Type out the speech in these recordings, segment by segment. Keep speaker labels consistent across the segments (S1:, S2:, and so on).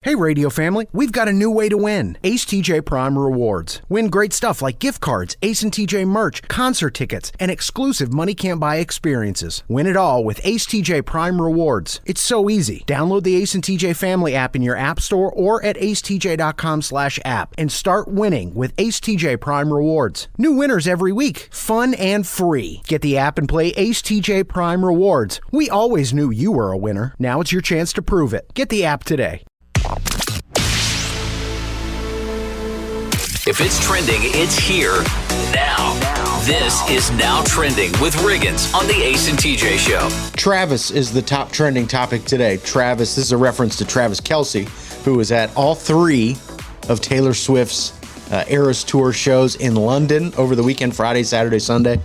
S1: Hey radio family, we've got a new way to win. Ace TJ Prime Rewards. Win great stuff like gift cards, Ace and TJ merch, concert tickets, and exclusive money can't buy experiences. Win it all with Ace TJ Prime Rewards. It's so easy. Download the Ace and TJ family app in your app store or at acetj.com/app and start winning with Ace TJ Prime Rewards. New winners every week. Fun and free. Get the app and play Ace TJ Prime Rewards. We always knew you were a winner. Now it's your chance to prove it. Get the app today.
S2: If it's trending, it's here now. This is Now Trending with Riggins on the Ace and TJ Show.
S3: Travis is the top trending topic today. Travis, this is a reference to Travis Kelce, who was at all three of Taylor Swift's Eras Tour shows in London over the weekend, Friday, Saturday, Sunday.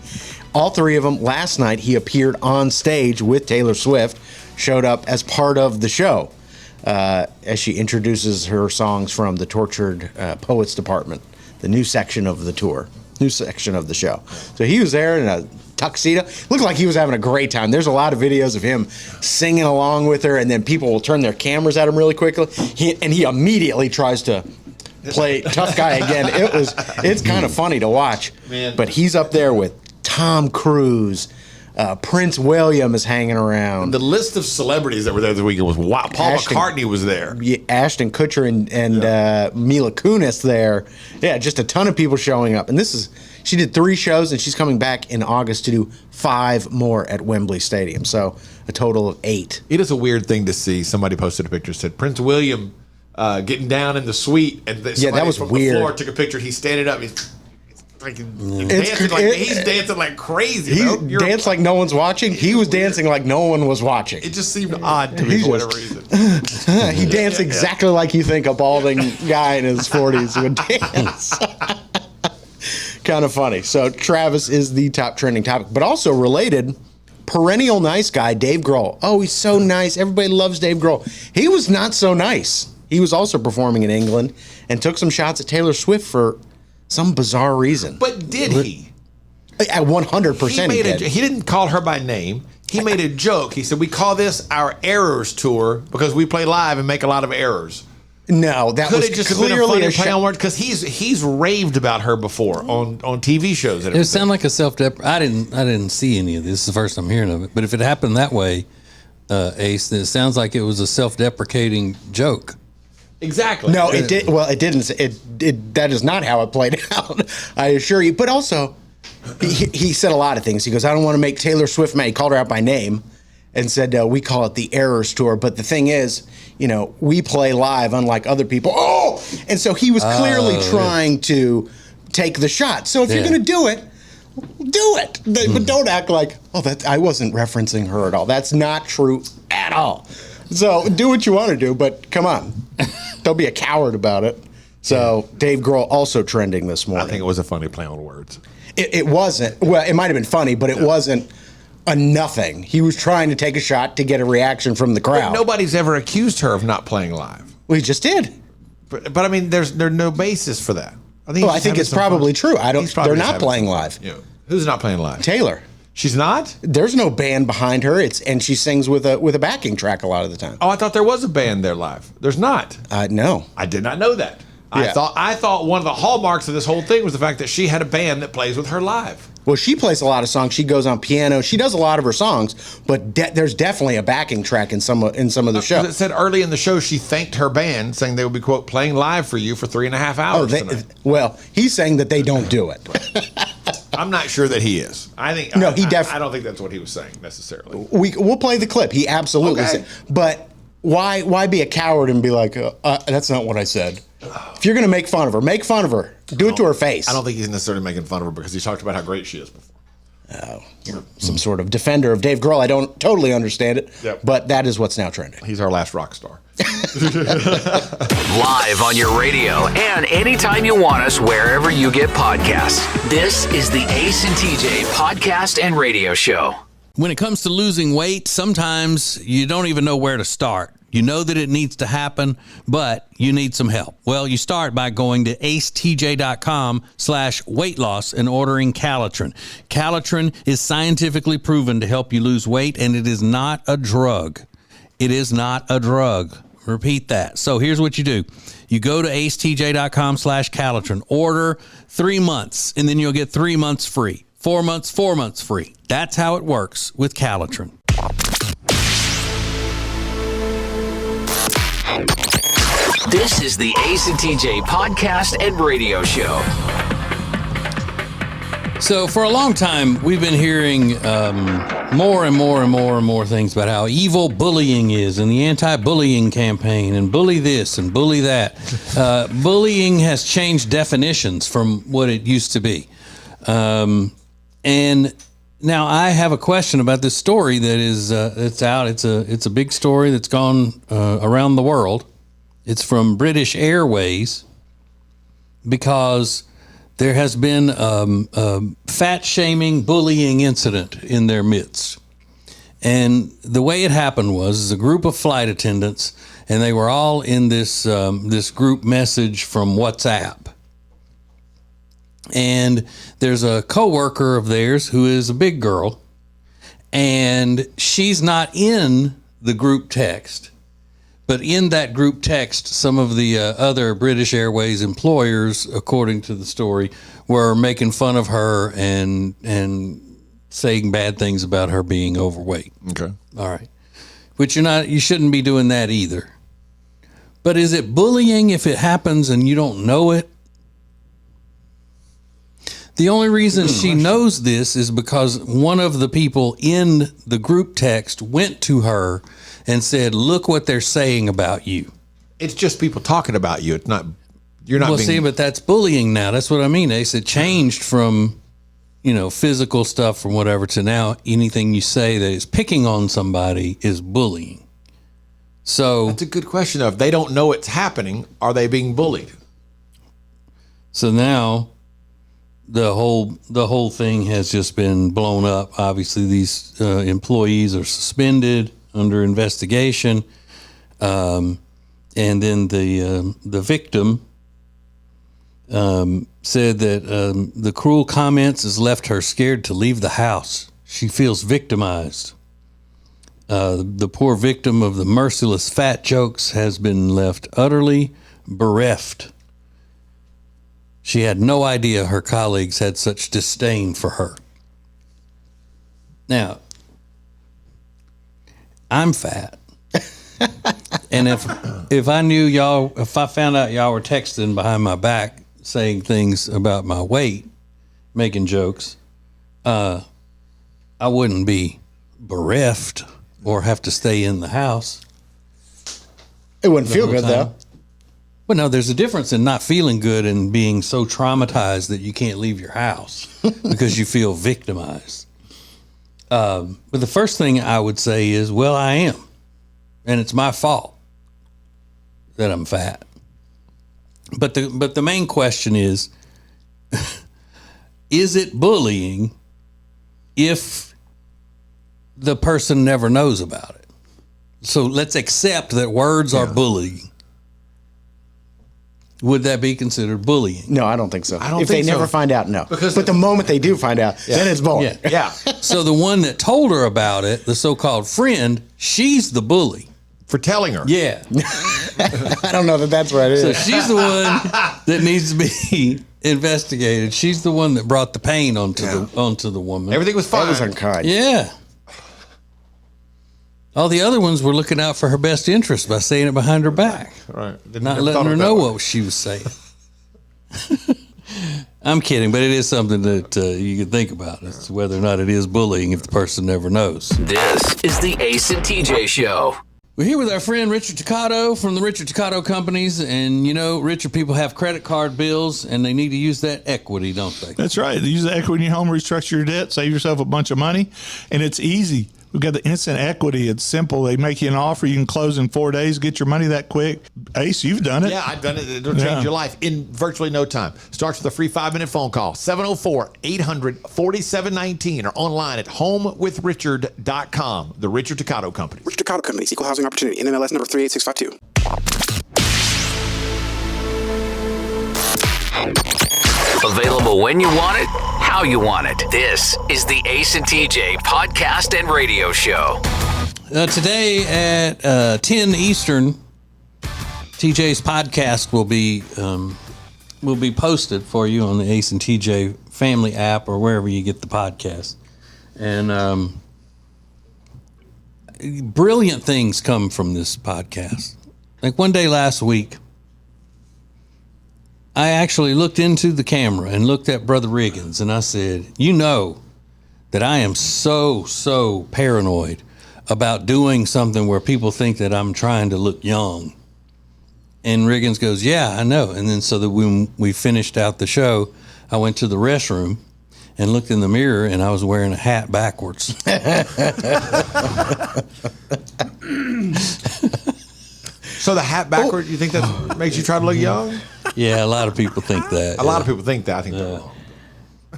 S3: All three of them. Last night, he appeared on stage with Taylor Swift, showed up as part of the show. As she introduces her songs from the Tortured Poets Department, the new section of the tour, new section of the show. So he was there in a tuxedo. Looked like he was having a great time. There's a lot of videos of him singing along with her, and then people will turn their cameras at him really quickly. He immediately tries to play tough guy again. It's kind of funny to watch. Man. But he's up there with Tom Cruise. Prince William is hanging around.
S4: The list of celebrities that were there this weekend was wow. Paul McCartney was there.
S3: Yeah, Ashton Kutcher and Mila Kunis there. Yeah, just a ton of people showing up. And she did 3 shows, and she's coming back in August to do 5 more at Wembley Stadium. So a total of 8.
S4: It is a weird thing to see. Somebody posted a picture, said Prince William getting down in the suite, and
S3: that was
S4: from
S3: weird.
S4: The floor took a picture. He's standing up. He's dancing like crazy.
S3: He danced like no one's watching. He was dancing like no one was watching.
S4: It just seemed odd to me for whatever reason.
S3: He danced exactly like you think a balding guy in his 40s would dance. Kind of funny. So Travis is the top trending topic, but also related, perennial nice guy, Dave Grohl. Oh, he's so nice. Everybody loves Dave Grohl. He was not so nice. He was also performing in England and took some shots at Taylor Swift for some bizarre reason.
S4: But did he?
S3: At 100% he did.
S4: He didn't call her by name. He made a joke. He said, we call this our errors tour because we play live and make a lot of errors.
S3: No, that was clearly a
S4: play on words because he's raved about her before on TV shows.
S5: It sounded like a I didn't see any of this. This is the first I'm hearing of it. But if it happened that way, Ace, then it sounds like it was a self-deprecating joke.
S4: Exactly.
S3: No, it did. Well, it didn't. That is not how it played out. I assure you. But also, he said a lot of things. He goes, "I don't want to make Taylor Swift mad." He called her out by name, and said, "We call it the Errors Tour." But the thing is, we play live, unlike other people. Oh, and so he was clearly trying to take the shot. So if you're going to do it, do it. But don't act like, I wasn't referencing her at all. That's not true at all. So do what you want to do, but come on. Don't be a coward about it. So Dave Grohl also trending this morning.
S4: I think it was a funny play on words.
S3: It wasn't. Well, it might have been funny, but it wasn't a nothing. He was trying to take a shot to get a reaction from the crowd.
S4: But nobody's ever accused her of not playing live.
S3: Well, he just did.
S4: But I mean, there's no basis for that.
S3: I think it's probably true. They're not playing live.
S4: Yeah. Who's not playing live?
S3: Taylor.
S4: She's not?
S3: There's no band behind her. And she sings with a backing track a lot of the time.
S4: Oh, I thought there was a band there live. There's not.
S3: No.
S4: I did not know that. Yeah. I thought one of the hallmarks of this whole thing was the fact that she had a band that plays with her live.
S3: Well, she plays a lot of songs. She goes on piano. She does a lot of her songs, but there's definitely a backing track in some of the shows.
S4: It said early in the show she thanked her band, saying they would be, quote, playing live for you for 3.5 hours tonight.
S3: Well, he's saying that they don't do it.
S4: I'm not sure that he is. I don't think that's what he was saying necessarily.
S3: We'll play the clip. He absolutely said. But why be a coward and be like, that's not what I said? If you're going to make fun of her, make fun of her. Do it to her face.
S4: I don't think he's necessarily making fun of her because he talked about how great she is before.
S3: Oh, you're some sort of defender of Dave Grohl. I don't totally understand it, but that is what's now trending.
S4: He's our last rock star.
S2: Live on your radio and anytime you want us, wherever you get podcasts. This is the Ace and TJ podcast and radio show.
S5: When it comes to losing weight, sometimes you don't even know where to start. You know that it needs to happen, but you need some help. Well, you start by going to acetj.com/weight loss and ordering Calitrin. Calitrin is scientifically proven to help you lose weight, and it is not a drug. It is not a drug. Repeat that. So here's what you do. You go to acetj.com/Calitrin, order 3 months, and then you'll get 3 months free. 4 months, 4 months free. That's how it works with Calitrin.
S2: This is the Ace and TJ podcast and radio show.
S5: So for a long time, we've been hearing more and more things about how evil bullying is and the anti-bullying campaign and bully this and bully that. Bullying has changed definitions from what it used to be. And now I have a question about this story that is it's out. It's a big story that's gone around the world. It's from British Airways because there has been a fat-shaming bullying incident in their midst. And the way it happened was a group of flight attendants, and they were all in this group message from WhatsApp. And there's a coworker of theirs who is a big girl, and she's not in the group text. But in that group text, some of the other British Airways employers, according to the story, were making fun of her and saying bad things about her being overweight.
S4: Okay.
S5: All right. Which you shouldn't be doing that either. But is it bullying if it happens and you don't know it? The only reason she knows this is because one of the people in the group text went to her and said, "Look what they're saying about you."
S4: It's just people talking about you. It's not, you're not
S5: Well,
S4: being...
S5: see, but that's bullying now. That's what I mean. They said changed from, physical stuff from whatever to now anything you say that is picking on somebody is bullying. So
S4: That's a good question, though. If they don't know it's happening, are they being bullied?
S5: So now the whole thing has just been blown up. Obviously, these employees are suspended under investigation, and then the victim said that the cruel comments has left her scared to leave the house. She feels victimized. The poor victim of the merciless fat jokes has been left utterly bereft. She had no idea her colleagues had such disdain for her. Now, I'm fat. And if I found out y'all were texting behind my back saying things about my weight, making jokes, I wouldn't be bereft or have to stay in the house.
S3: It wouldn't feel good, though.
S5: Well, no, there's a difference in not feeling good and being so traumatized that you can't leave your house because you feel victimized. But the first thing I would say is, well, I am. And it's my fault that I'm fat. But the main question is it bullying if the person never knows about it? So let's accept that words are bullying. Would that be considered bullying?
S3: No, I don't think so.
S4: don't
S3: if
S4: think
S3: they
S4: so.
S3: never find out, no.
S4: Because
S3: but the moment they do find out, then it's bullying.
S5: Yeah. So the one that told her about it, the so-called friend, she's the bully.
S4: For telling her.
S5: Yeah.
S3: I don't know that that's what it is.
S5: So she's the one that needs to be investigated. She's the one that brought the pain onto the woman.
S4: Everything was fine.
S3: That was unkind.
S5: Yeah. All the other ones were looking out for her best interest by saying it behind her back.
S4: Right.
S5: Not letting her know what she was saying. I'm kidding, but it is something that you can think about as to whether or not it is bullying if the person never knows.
S2: This is the Ace and TJ Show.
S5: We're here with our friend Richard Toccato from the Richard Toccato Companies. And, Richard, people have credit card bills, and they need to use that equity, don't they?
S6: That's right. Use the equity in your home, restructure your debt, save yourself a bunch of money, and it's easy. We've got the instant equity. It's simple. They make you an offer. You can close in 4 days, get your money that quick. Ace, you've done it.
S4: Yeah, I've done it. It'll change your life in virtually no time. Starts with a free 5-minute phone call, 704-800-4719, or online at homewithrichard.com. The Richard Toccato Company.
S7: Richard Toccato Company, Equal Housing Opportunity, NMLS number 38652.
S2: Available when you want it, how you want it. This is the Ace and TJ podcast and radio show.
S5: Today at 10 Eastern, TJ's podcast will be posted for you on the Ace and TJ family app or wherever you get the podcast. And brilliant things come from this podcast. Like one day last week, I actually looked into the camera and looked at Brother Riggins, and I said, you know that I am so paranoid about doing something where people think that I'm trying to look young. And Riggins goes, yeah, I know. And then so that when we finished out the show, I went to the restroom and looked in the mirror, and I was wearing a hat backwards.
S4: So the hat backward, you think that makes you try to look young?
S5: Yeah, a lot of people think that.
S4: A lot of people think that. I think they're wrong.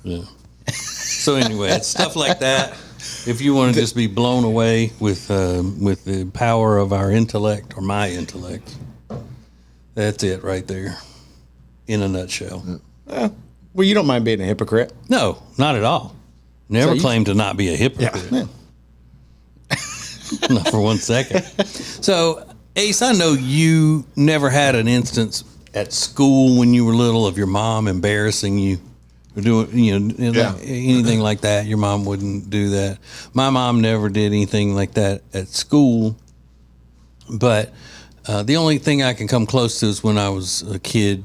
S5: Yeah. So anyway, it's stuff like that. If you want to just be blown away with the power of our intellect or my intellect, that's it right there, in a nutshell.
S3: Well, you don't mind being a hypocrite.
S5: No, not at all. Never claimed to not be a hypocrite.
S3: Yeah.
S5: Not for 1 second. So, Ace, I know you never had an instance at school when you were little of your mom embarrassing you or doing, anything like that. Your mom wouldn't do that. My mom never did anything like that at school. But the only thing I can come close to is when I was a kid,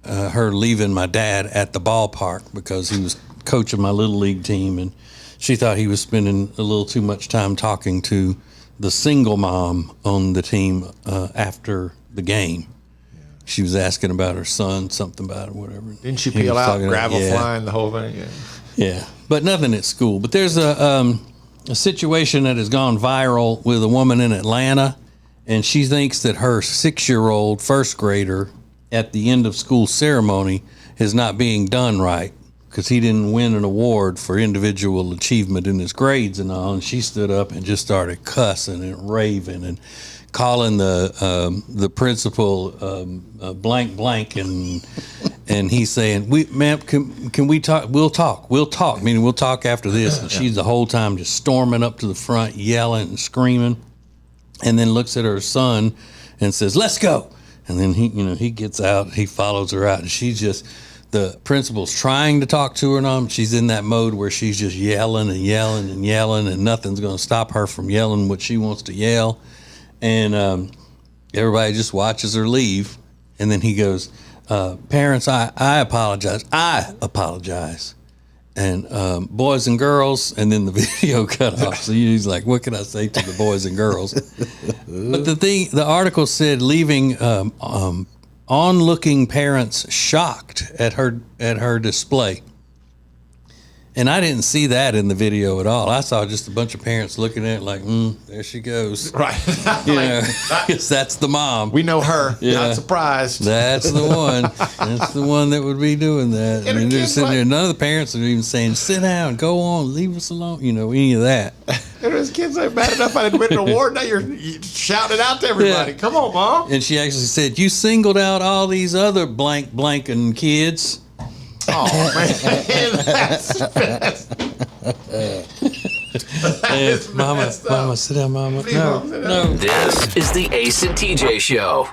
S5: her leaving my dad at the ballpark because he was coaching my little league team, and she thought he was spending a little too much time talking to the single mom on the team after the game. She was asking about her son, something about it, whatever.
S4: Didn't she peel out, gravel flying, the whole thing? Yeah.
S5: Yeah, but nothing at school. But there's a situation that has gone viral with a woman in Atlanta, and she thinks that her 6-year-old first grader at the end of school ceremony is not being done right because he didn't win an award for individual achievement in his grades and all. And she stood up and just started cussing and raving and calling the principal blank, and he's saying, ma'am, can we talk? We'll talk, meaning we'll talk after this. And she's the whole time just storming up to the front, yelling and screaming, and then looks at her son and says, let's go. And then he gets out, he follows her out, and she's just, the principal's trying to talk to her and all, she's in that mode where she's just yelling and yelling and yelling, and nothing's going to stop her from yelling what she wants to yell. And everybody just watches her leave. And then he goes, parents, I apologize. I apologize. And boys and girls, and then the video cut off. So he's like, what can I say to the boys and girls? But the article said leaving onlooking parents shocked at her display. And I didn't see that in the video at all. I saw just a bunch of parents looking at it like, there she goes.
S4: Right.
S5: Because that's the mom.
S4: We know her. Yeah. Not surprised.
S5: That's the one. That's the one that would be doing that. I mean, they're sitting there. None of the parents are even saying, sit down, go on, leave us alone. Any of that.
S4: There's kids that are bad enough I didn't win an award. Now you're shouting it out to everybody. Yeah. Come on, Mom.
S5: And she actually said, you singled out all these other blanking kids.
S4: Oh, man. That's
S5: Mama, sit down, Mama. No.
S2: This is the Ace and TJ Show.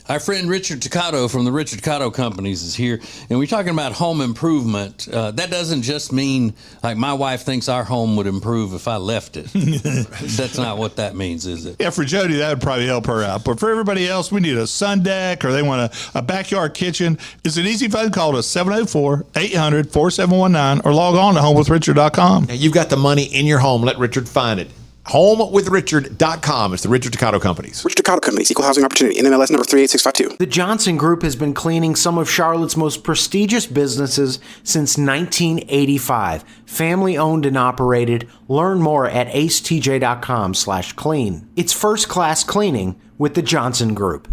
S5: Our friend Richard Toccato from the Richard Toccato Companies is here, and we're talking about home improvement. That doesn't just mean, like, my wife thinks our home would improve if I left it. That's not what that means, is it?
S6: Yeah, for Jody, that would probably help her out. But for everybody else, we need a sun deck, or they want a backyard kitchen. It's an easy phone call to 704-800-4719, or log on to homewithrichard.com.
S4: Now, you've got the money in your home. Let Richard find it. HomeWithRichard.com. It's the Richard Toccato Companies.
S7: Richard Toccato Companies, Equal Housing Opportunity, NMLS number 38652.
S1: The Johnson Group has been cleaning some of Charlotte's most prestigious businesses since 1985. Family owned and operated. Learn more at acetj.com/clean. It's first class cleaning with the Johnson Group.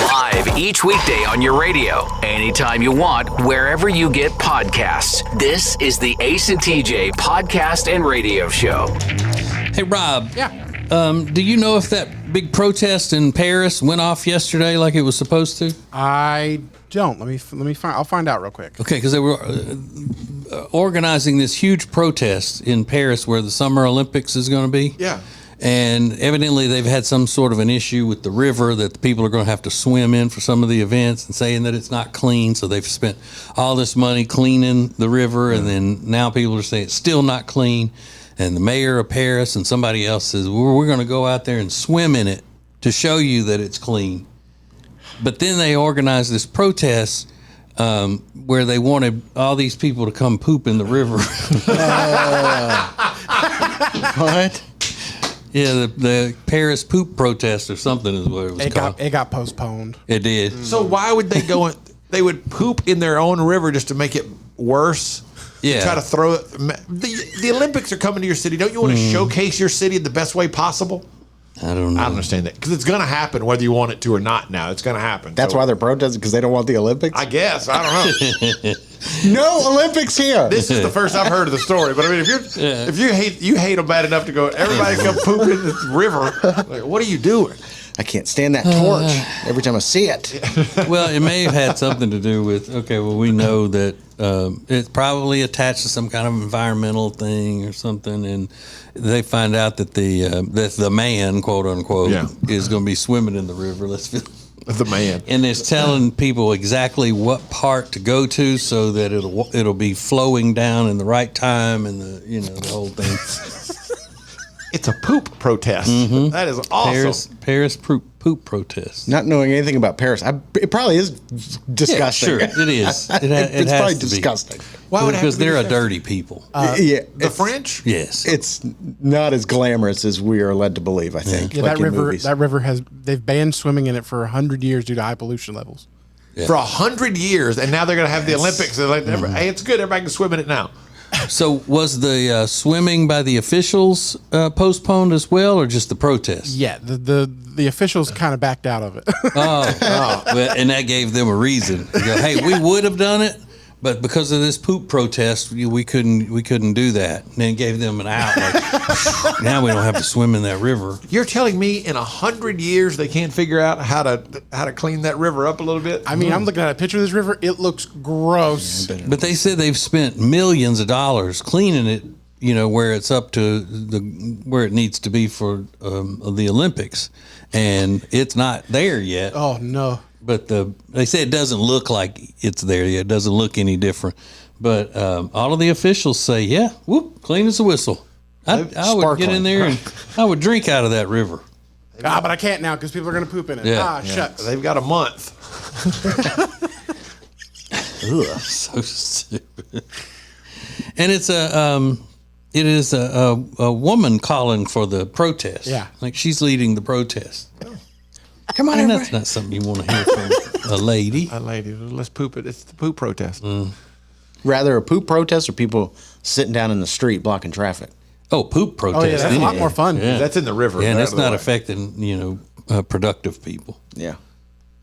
S2: Live each weekday on your radio, anytime you want, wherever you get podcasts. This is the Ace and TJ podcast and radio show.
S5: Hey, Rob.
S4: Yeah.
S5: Do you know if that big protest in Paris went off yesterday like it was supposed to?
S8: I don't. Let me find. I'll find out real quick.
S5: Okay, because there were organizing this huge protest in Paris where the Summer Olympics is going to be.
S4: Yeah.
S5: And evidently they've had some sort of an issue with the river that the people are going to have to swim in for some of the events, and saying that it's not clean. So they've spent all this money cleaning the river, and then now people are saying it's still not clean. And the mayor of Paris and somebody else says, we're going to go out there and swim in it to show you that it's clean. But then they organized this protest where they wanted all these people to come poop in the river.
S3: What?
S5: Yeah, the Paris poop protest or something is what it was called.
S8: It got postponed.
S5: It did.
S4: So why would they go? They would poop in their own river just to make it worse.
S5: Yeah.
S4: Try to throw it. The Olympics are coming to your city. Don't you want to showcase your city in the best way possible?
S5: I don't know.
S4: I don't understand that, because it's going to happen whether you want it to or not. Now it's going to happen.
S3: That's why they're protesting, because they don't want the Olympics?
S4: I guess. I don't know.
S3: No Olympics here.
S4: This is the first I've heard of the story. But I mean, if you hate them bad enough to go, everybody come poop in this river. Like, what are you doing?
S3: I can't stand that torch every time I see it.
S5: Well, it may have had something to do with, we know that it's probably attached to some kind of environmental thing or something, and they find out that the man, quote unquote, is going to be swimming in the river.
S4: The man.
S5: And it's telling people exactly what part to go to so that it'll be flowing down in the right time, and the whole thing.
S4: It's a poop protest.
S5: Mm-hmm.
S4: That is awesome.
S5: Paris poop protest.
S3: Not knowing anything about Paris, it probably is disgusting.
S5: Yeah, sure, it is.
S3: It's
S5: has
S3: probably
S5: to be.
S3: disgusting.
S4: Why would it have
S5: Because
S4: to be
S5: they're a
S4: disgusting?
S5: dirty people.
S4: The French?
S5: Yes.
S3: It's not as glamorous as we are led to believe, I think.
S8: Yeah,
S3: like in
S8: that
S3: movies.
S8: river they've banned swimming in it for 100 years due to high pollution levels.
S5: Yeah.
S4: For 100 years, and now they're going to have the Olympics. They're like, hey, it's good. Everybody can swim in it now.
S5: So was the swimming by the officials postponed as well, or just the protest?
S8: Yeah, the officials kind of backed out of it.
S5: Well, and that gave them a reason. To go, hey, we would have done it, but because of this poop protest, we couldn't do that. And then gave them an out. Like, now we don't have to swim in that river.
S4: You're telling me in 100 years they can't figure out how to clean that river up a little bit?
S8: I mean, I'm looking at a picture of this river. It looks gross.
S5: But they said they've spent millions of dollars cleaning it, where it's up to where it needs to be for the Olympics, and it's not there yet.
S8: Oh no!
S5: But they say it doesn't look like it's there yet. It doesn't look any different. But all of the officials say, yeah, whoop, clean as a whistle. I would get in there and I would drink out of that river.
S8: But I can't now because people are going to poop in it.
S5: Yeah.
S8: Shucks.
S4: They've got a month.
S5: Ugh, so stupid. And it is a woman calling for the protest.
S8: Yeah.
S5: Like she's leading the protest.
S3: Come on,
S5: And
S3: everybody.
S5: that's not something you want to hear from a lady.
S4: A lady, let's poop it. It's the poop protest.
S3: Rather a poop protest or people sitting down in the street blocking traffic?
S5: Oh, poop protest.
S8: Oh yeah, that's a lot more fun.
S5: Yeah.
S4: That's in the river.
S5: Yeah, and
S4: Out
S5: it's
S4: of the
S5: not
S4: way.
S5: affecting, productive people.
S3: Yeah,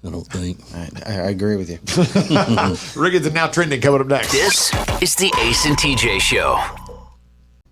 S5: I don't think.
S3: I agree with you.
S4: Riggins and Now Trending coming up next.
S2: This is the Ace and TJ Show.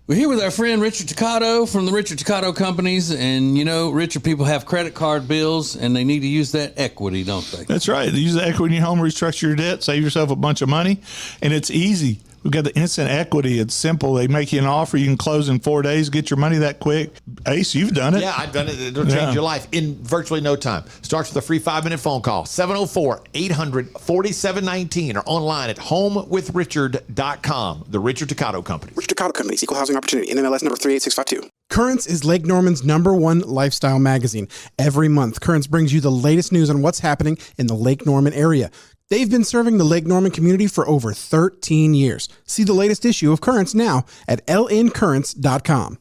S5: We're here with our friend Richard Toccato from the Richard Toccato Companies. And, richer people have credit card bills and they need to use that equity, don't they?
S6: That's right. Use the equity in your home, restructure your debt, save yourself a bunch of money, and it's easy. We've got the instant equity. It's simple. They make you an offer. You can close in 4 days, get your money that quick. Ace, you've done it.
S4: Yeah, I've done it. It'll change your life in virtually no time. Starts with a free 5-minute phone call, 704-800-4719, or online at homewithrichard.com. The Richard Toccato Company.
S7: Richard Toccato Companies, Equal Housing Opportunity, NMLS number 38652.
S8: Currents is Lake Norman's #1 lifestyle magazine. Every month, Currents brings you the latest news on what's happening in the Lake Norman area. They've been serving the Lake Norman community for over 13 years. See the latest issue of Currents now at lncurrents.com.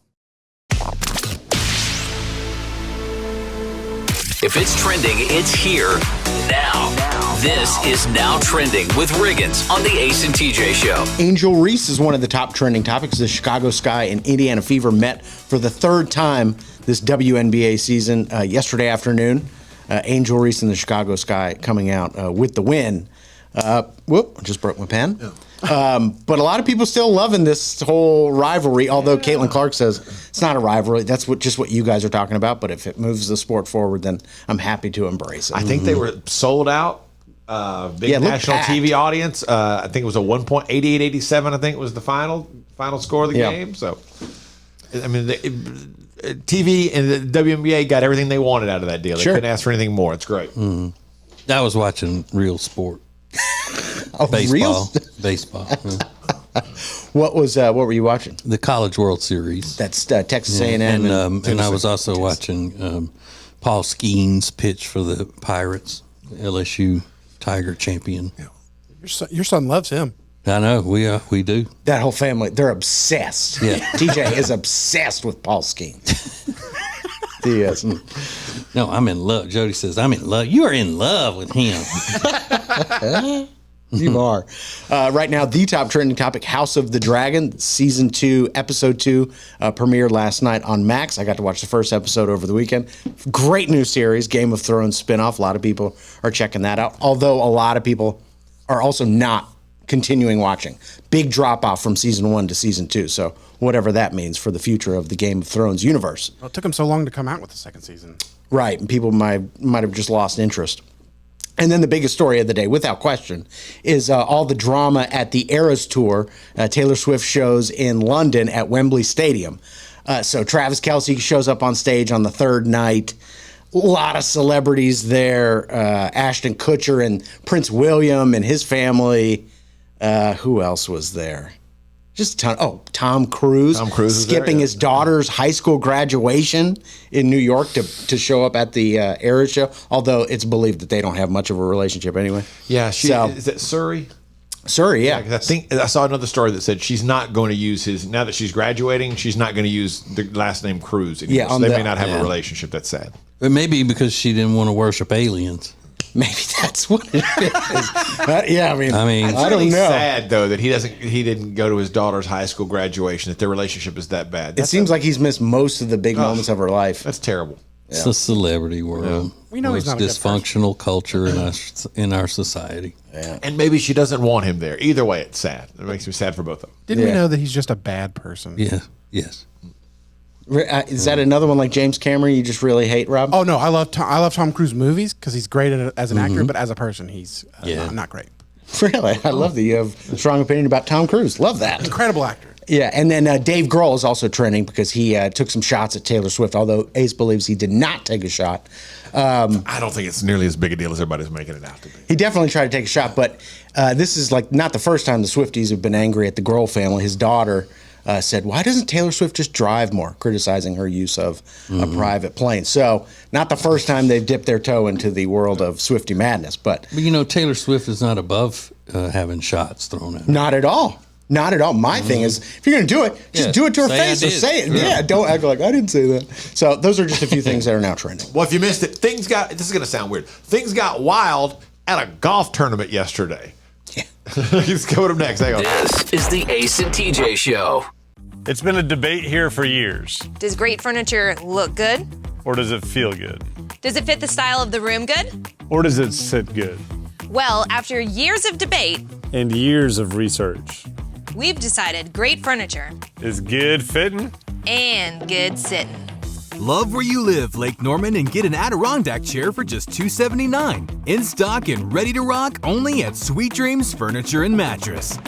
S2: If it's trending, it's here now. This is Now Trending with Riggins on the Ace and TJ Show.
S3: Angel Reese is one of the top trending topics. The Chicago Sky and Indiana Fever met for the third time this WNBA season yesterday afternoon. Angel Reese and the Chicago Sky coming out with the win. Whoop, I just broke my pen. But a lot of people still loving this whole rivalry, although Caitlin Clark says it's not a rivalry. That's just what you guys are talking about. But if it moves the sport forward, then I'm happy to embrace it.
S4: I think they were sold out Big national
S3: packed.
S4: TV audience. I think it was a 1.8887. I think it was the final score of the game. So, I mean, TV and the WNBA got everything they wanted out of that deal. They couldn't ask for anything more. It's great.
S5: I was watching real sport. Baseball.
S3: What were you watching?
S5: The College World Series.
S3: That's Texas A&M.
S5: And I was also watching Paul Skeens pitch for the Pirates, LSU Tiger champion.
S8: Your son loves him.
S5: I know, we do.
S3: That whole family, they're obsessed.
S5: Yeah.
S3: TJ is obsessed with Paul Skeens. He is.
S5: No, I'm in love. Jody says, I'm in love. You are in love with him.
S3: You are. Right now, the top trending topic, House of the Dragon, Season 2, Episode 2, premiered last night on Max. I got to watch the first episode over the weekend. Great new series, Game of Thrones spinoff. A lot of people are checking that out, although a lot of people are also not continuing watching. Big drop-off from Season 1 to Season 2, so whatever that means for the future of the Game of Thrones universe.
S8: Well, it took him so long to come out with the second season.
S3: Right, and people might have just lost interest. And then the biggest story of the day, without question, is all the drama at the Eras Tour, Taylor Swift shows in London at Wembley Stadium. So Travis Kelce shows up on stage on the third night. A lot of celebrities there. Ashton Kutcher and Prince William and his family. Who else was there? Just a ton. Oh, Tom Cruise.
S4: Tom Cruise is
S3: skipping
S4: there,
S3: his daughter's high school graduation in New York to show up at the Eras show. Although it's believed that they don't have much of a relationship anyway.
S4: Yeah, is it Surrey?
S3: Surrey, yeah.
S4: 'Cause I think I saw another story that said she's not going to use now that she's graduating. She's not going to use the last name Cruise anymore.
S3: Yeah,
S4: so they may not have a relationship. That's sad.
S5: But maybe because she didn't want to worship aliens.
S3: Maybe that's what it is. Yeah, I mean, I don't know.
S4: Sad though that he didn't go to his daughter's high school graduation. That their relationship is that bad.
S3: It seems like he's missed most of the big moments of her life.
S4: That's terrible.
S5: It's the celebrity world.
S8: Yeah. We know he's not a good
S5: dysfunctional culture in our society.
S3: Yeah.
S4: And maybe she doesn't want him there. Either way, it's sad. It makes me sad for both of them.
S8: Didn't we know that he's just a bad person?
S5: Yeah. Yes.
S3: Is that another one like James Cameron you just really hate, Rob?
S8: Oh no, I love Tom Cruise movies because he's great as an actor, but as a person, he's not great.
S3: Really? I love that you have a strong opinion about Tom Cruise. Love that.
S8: Incredible actor.
S3: Yeah, and then Dave Grohl is also trending because he took some shots at Taylor Swift, although Ace believes he did not take a shot.
S4: I don't think it's nearly as big a deal as everybody's making it out to be.
S3: He definitely tried to take a shot, but this is like not the first time the Swifties have been angry at the Grohl family. His daughter said, why doesn't Taylor Swift just drive more, criticizing her use of a private plane. So not the first time they've dipped their toe into the world of Swiftie madness. But
S5: you know, Taylor Swift is not above having shots thrown at her.
S3: Not at all. Not at all. My thing is, if you're going to do it, just do it to her face or say it. Yeah, don't act like I didn't say that. So those are just a few things that are now trending.
S4: Well, if you missed it, this is going to sound weird. Things got wild at a golf tournament yesterday.
S3: Yeah.
S4: Let's go to them next. Hang on.
S2: This is the Ace and TJ Show.
S9: It's been a debate here for years.
S10: Does great furniture look good?
S9: Or does it feel good?
S10: Does it fit the style of the room good?
S9: Or does it sit good?
S10: Well, after years of debate
S9: and years of research,
S10: we've decided great furniture
S9: is good fitting
S10: and good sitting.
S11: Love where you live, Lake Norman, and get an Adirondack chair for just $279. In stock and ready to rock only at Sweet Dreams Furniture and Mattress.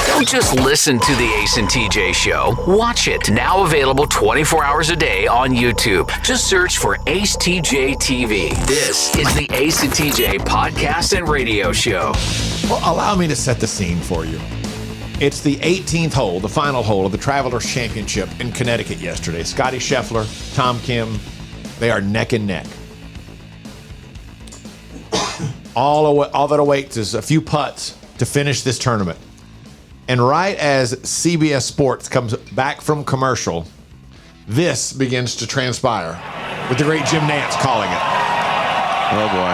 S2: Don't just listen to the Ace and TJ Show. Watch it. Now available 24 hours a day on YouTube. Just search for Ace TJ TV. This is the Ace and TJ podcast and radio show.
S4: Well, allow me to set the scene for you. It's the 18th hole, the final hole of the Travelers Championship in Connecticut yesterday. Scotty Scheffler, Tom Kim, they are neck and neck. All that awaits is a few putts to finish this tournament. And right as CBS Sports comes back from commercial, this begins to transpire with the great Jim Nantz calling it.
S12: Oh, boy.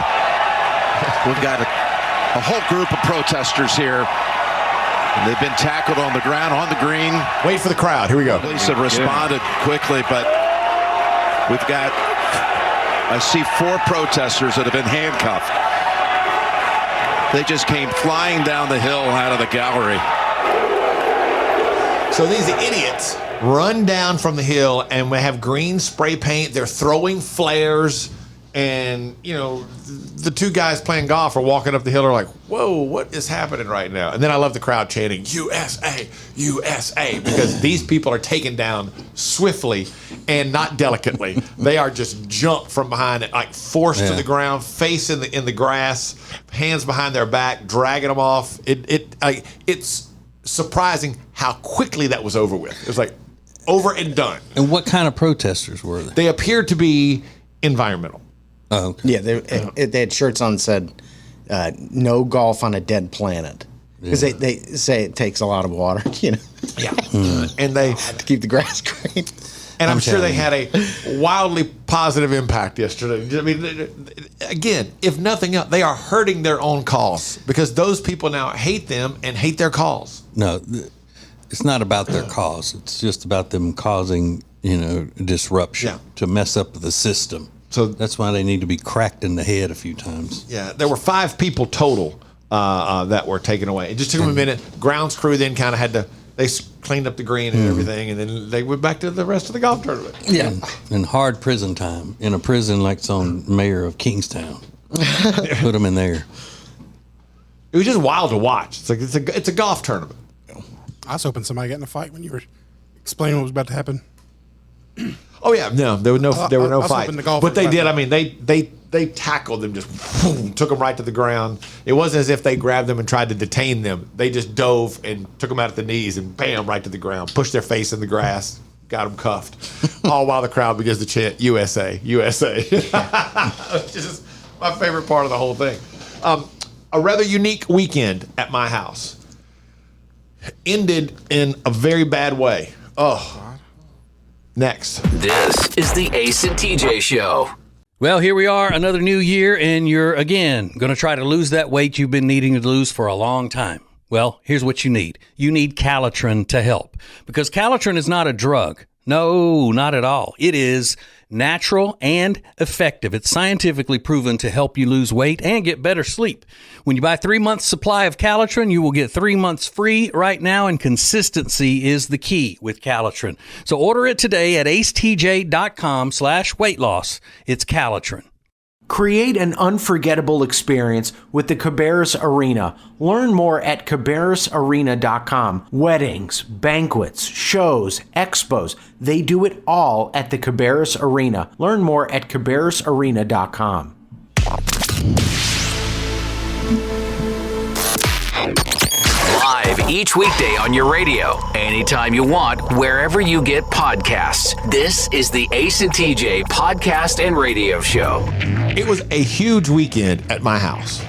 S12: We've got a whole group of protesters here. And they've been tackled on the ground, on the green.
S4: Wait for the crowd. Here we go.
S12: Police have responded quickly, but we've got, I see 4 protesters that have been handcuffed. They just came flying down the hill out of the gallery.
S4: So these idiots run down from the hill, and we have green spray paint. They're throwing flares, and the two guys playing golf are walking up the hill. Are like, "Whoa, what is happening right now?" And then I love the crowd chanting "USA, USA," because these people are taken down swiftly and not delicately. They are just jumped from behind it, like forced to the ground, face in the grass, hands behind their back, dragging them off. It's surprising how quickly that was over with. It was like over and done.
S5: And what kind of protesters were they?
S4: They appeared to be environmental.
S5: Oh, okay.
S3: Yeah, they had shirts on that said, "No golf on a dead planet," because they say it takes a lot of water,
S4: Yeah, and they
S3: to keep the grass green.
S4: And I'm sure they had a wildly positive impact yesterday. I mean, again, if nothing else, they are hurting their own cause because those people now hate them and hate their cause.
S5: No, it's not about their cause. It's just about them causing, disruption to mess up the system. So that's why they need to be cracked in the head a few times.
S4: Yeah, there were 5 people total that were taken away. It just took them a minute. Grounds crew then kind of had to. They cleaned up the green and everything, and then they went back to the rest of the golf tournament.
S5: Yeah, and hard prison time in a prison like it's on mayor of Kingstown. Put them in there.
S4: It was just wild to watch. It's like it's a golf tournament.
S8: I was hoping somebody got in a fight when you were explaining what was about to happen.
S4: Oh yeah, no, there were no fights. But they did. I mean, they tackled them, just boom, took them right to the ground. It wasn't as if they grabbed them and tried to detain them. They just dove and took them out at the knees and bam, right to the ground. Pushed their face in the grass, got them cuffed. All while the crowd begins to chant "USA, USA." It's just my favorite part of the whole thing. A rather unique weekend at my house ended in a very bad way. Oh. Next.
S2: This is the Ace and TJ Show.
S5: Well, here we are, another new year, and you're, again, going to try to lose that weight you've been needing to lose for a long time. Well, here's what you need. You need Calitrin to help, because Calitrin is not a drug. No, not at all. It is natural and effective. It's scientifically proven to help you lose weight and get better sleep. When you buy 3 months supply of Calitrin, you will get 3 months free right now, and consistency is the key with Calitrin. So order it today at acetj.com/weight loss. It's Calitrin.
S1: Create an unforgettable experience with the Cabarrus Arena. Learn more at cabarrusarena.com. Weddings, banquets, shows, expos, they do it all at the Cabarrus Arena. Learn more at cabarrusarena.com.
S2: Live each weekday on your radio, anytime you want, wherever you get podcasts. This is the Ace and TJ podcast and radio show.
S4: It was a huge weekend at my house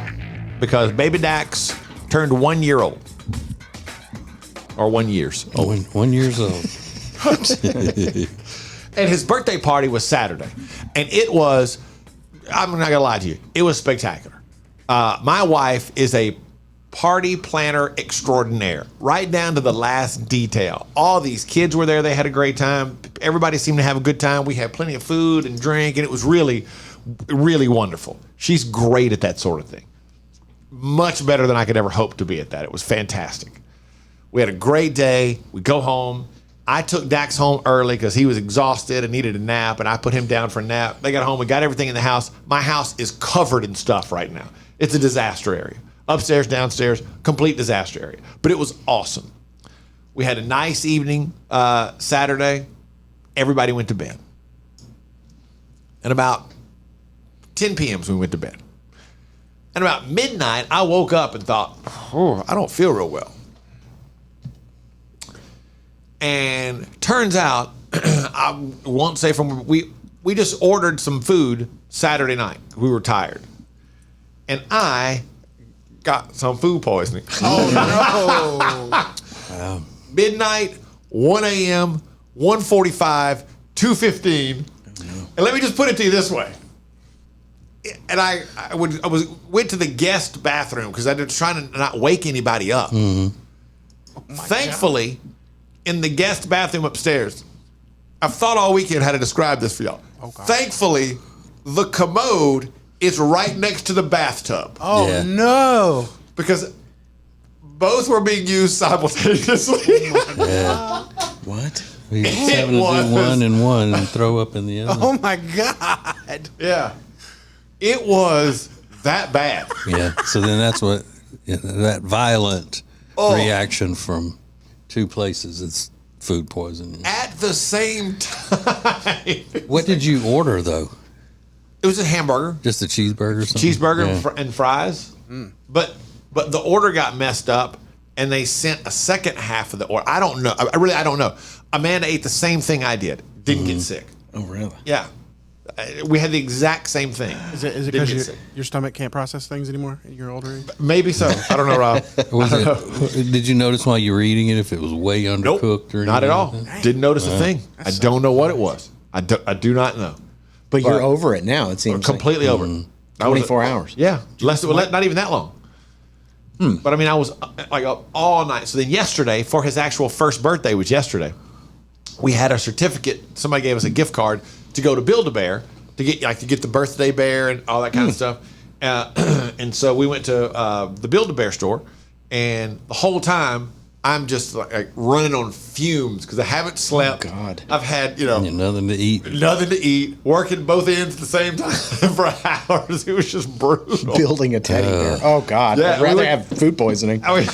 S4: because baby Dax turned 1 year old. Or 1 years old.
S5: 1 years old.
S4: And his birthday party was Saturday. And it was, I'm not going to lie to you, it was spectacular. My wife is a party planner extraordinaire, right down to the last detail. All these kids were there. They had a great time. Everybody seemed to have a good time. We had plenty of food and drink, and it was really, really wonderful. She's great at that sort of thing. Much better than I could ever hope to be at that. It was fantastic. We had a great day. We go home. I took Dax home early because he was exhausted and needed a nap, and I put him down for a nap. They got home. We got everything in the house. My house is covered in stuff right now. It's a disaster area. Upstairs, downstairs, complete disaster area. But it was awesome. We had a nice evening Saturday. Everybody went to bed. And about 10 p.m. we went to bed. And about midnight, I woke up and thought, I don't feel real well. And turns out, I won't say we just ordered some food Saturday night. We were tired. And I got some food poisoning.
S8: Oh,
S5: no.
S4: Midnight, 1 a.m., 1:45, 2:15. And let me just put it to you this way. And I went to the guest bathroom because I was trying to not wake anybody up.
S5: Mm-hmm.
S4: Thankfully, in the guest bathroom upstairs, I've thought all weekend how to describe this for y'all. Thankfully, the commode is right next to the bathtub.
S8: Oh, yeah. No.
S4: Because both were being used simultaneously.
S5: Yeah.
S3: What?
S5: He's having to do one and one and throw up in the other.
S3: Oh my God.
S4: Yeah. It was that bad.
S5: Yeah. So then that's what that violent reaction from two places. It's food poisoning.
S4: At the same time.
S5: What did you order though?
S4: It was a hamburger.
S5: Just a cheeseburger or something?
S4: Cheeseburger and fries. But the order got messed up and they sent a second half of the order. I don't know. I don't know. Amanda ate the same thing I did. Didn't get sick.
S3: Oh, really?
S4: Yeah. We had the exact same thing.
S8: Is it because your stomach can't process things anymore at your older age?
S4: Maybe so. I don't know, Rob.
S5: Did you notice while you were eating it if it was way undercooked or anything?
S4: Not at all.
S5: Like that?
S4: Didn't notice a thing. I don't know what it was. I do not know.
S3: But you're over it now, it seems.
S4: Completely over it.
S3: 24 hours.
S4: Yeah. Not even that long. But I mean, I was like up all night. So then yesterday, for his actual first birthday, was yesterday, we had a certificate. Somebody gave us a gift card to go to Build-A-Bear to get the birthday bear and all that kind of stuff. And so we went to the Build-A-Bear store, and the whole time I'm just like running on fumes because I haven't slept.
S3: Oh, God.
S4: I've had
S5: nothing to eat.
S4: Nothing to eat. Working both ends at the same time for hours. It was just brutal.
S3: Building a teddy bear. Oh, God.
S4: Yeah,
S3: I'd rather have food poisoning. I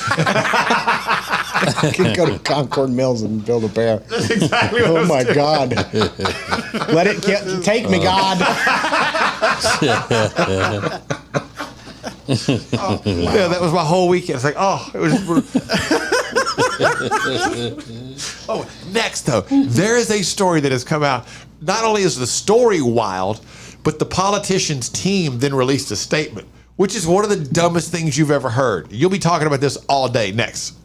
S3: could go to Concord Mills and build a bear.
S4: That's exactly what I was
S3: my
S4: doing.
S3: God. Let it take me, God.
S4: Yeah, that was my whole weekend. It's like, it was. Next though, there is a story that has come out. Not only is the story wild, but the politician's team then released a statement, which is one of the dumbest things you've ever heard. You'll be talking about this all day. Next.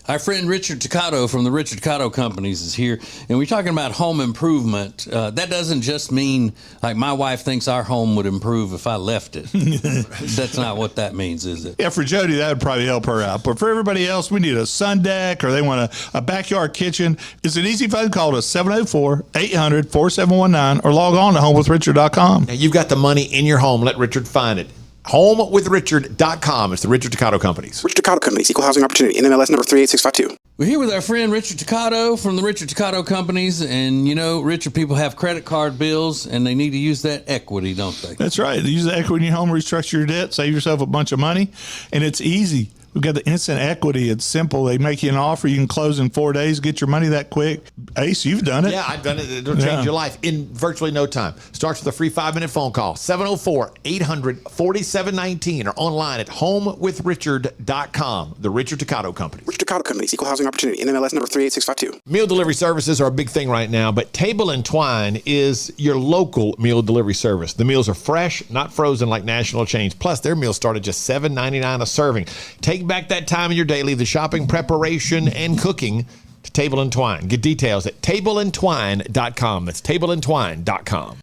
S5: Our friend Richard Toccato from the Richard Toccato Companies is here, and we're talking about home improvement. That doesn't just mean, like, my wife thinks our home would improve if I left it. That's not what that means, is it?
S6: Yeah, for Jody, that would probably help her out. But for everybody else, we need a sun deck or they want a backyard kitchen. It's an easy phone call to 704-800-4719 or log on to homewithrichard.com.
S4: Now, you've got the money in your home. Let Richard find it. HomeWithRichard.com. It's the Richard Toccato Companies.
S7: Richard Toccato Companies, Equal Housing Opportunity, NMLS number 38652.
S5: We're here with our friend Richard Toccato from the Richard Toccato Companies. And, Richard, people have credit card bills, and they need to use that equity, don't they?
S6: That's right. Use the equity in your home, restructure your debt, save yourself a bunch of money, and it's easy. We've got the instant equity. It's simple. They make you an offer. You can close in 4 days, get your money that quick. Ace, you've done it.
S4: Yeah, I've done it. It'll change your life in virtually no time. Starts with a free 5-minute phone call, 704-800-4719, or online at homewithrichard.com. The Richard Toccato Company.
S7: Richard Toccato Companies, Equal Housing Opportunity, NMLS number 38652.
S4: Meal delivery services are a big thing right now, but Table and Twine is your local meal delivery service. The meals are fresh, not frozen like national chains. Plus, their meals start at just $7.99 a serving. Take back that time in your day, leave the shopping, preparation, and cooking to Table and Twine. Get details at tableandtwine.com. That's tableandtwine.com.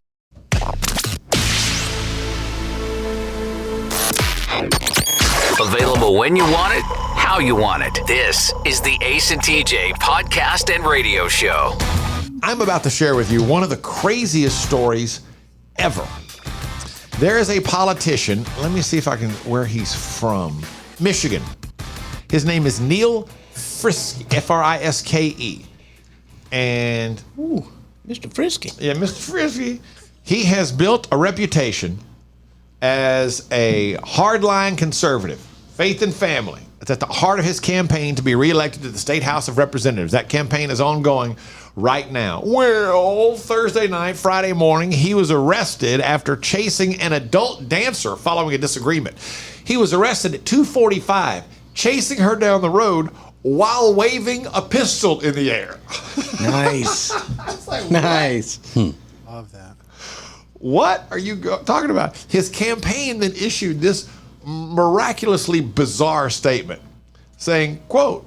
S2: Available when you want it, how you want it. This is the Ace and TJ podcast and radio show.
S4: I'm about to share with you one of the craziest stories ever. There is a politician, let me see if I can, where he's from. Michigan. His name is Neil Frisky, Friske. And,
S3: Mr. Frisky.
S4: Yeah, Mr. Frisky. He has built a reputation as a hardline conservative, faith and family. It's at the heart of his campaign to be reelected to the State House of Representatives. That campaign is ongoing right now. Well, Thursday night, Friday morning, he was arrested after chasing an adult dancer following a disagreement. He was arrested at 2:45, chasing her down the road while waving a pistol in the air.
S3: Nice. Nice.
S8: Love that.
S4: What are you talking about? His campaign then issued this miraculously bizarre statement saying, quote,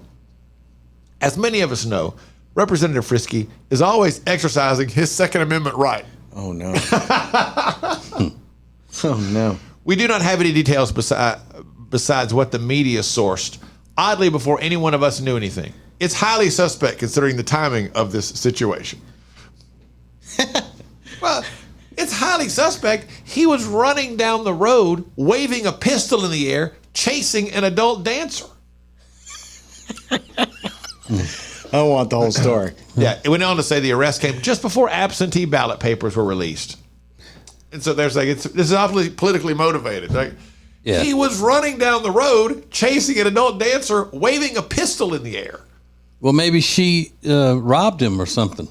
S4: "As many of us know, Representative Frisky is always exercising his Second Amendment right."
S3: Oh, no. Oh, no.
S4: "We do not have any details besides what the media sourced, oddly before any one of us knew anything. It's highly suspect considering the timing of this situation." Well, it's highly suspect. He was running down the road, waving a pistol in the air, chasing an adult dancer.
S3: I want the whole story.
S4: Yeah, it went on to say the arrest came just before absentee ballot papers were released. And so there's like, this is obviously politically motivated. Like, he was running down the road, chasing an adult dancer, waving a pistol in the air.
S5: Well, maybe she robbed him or something.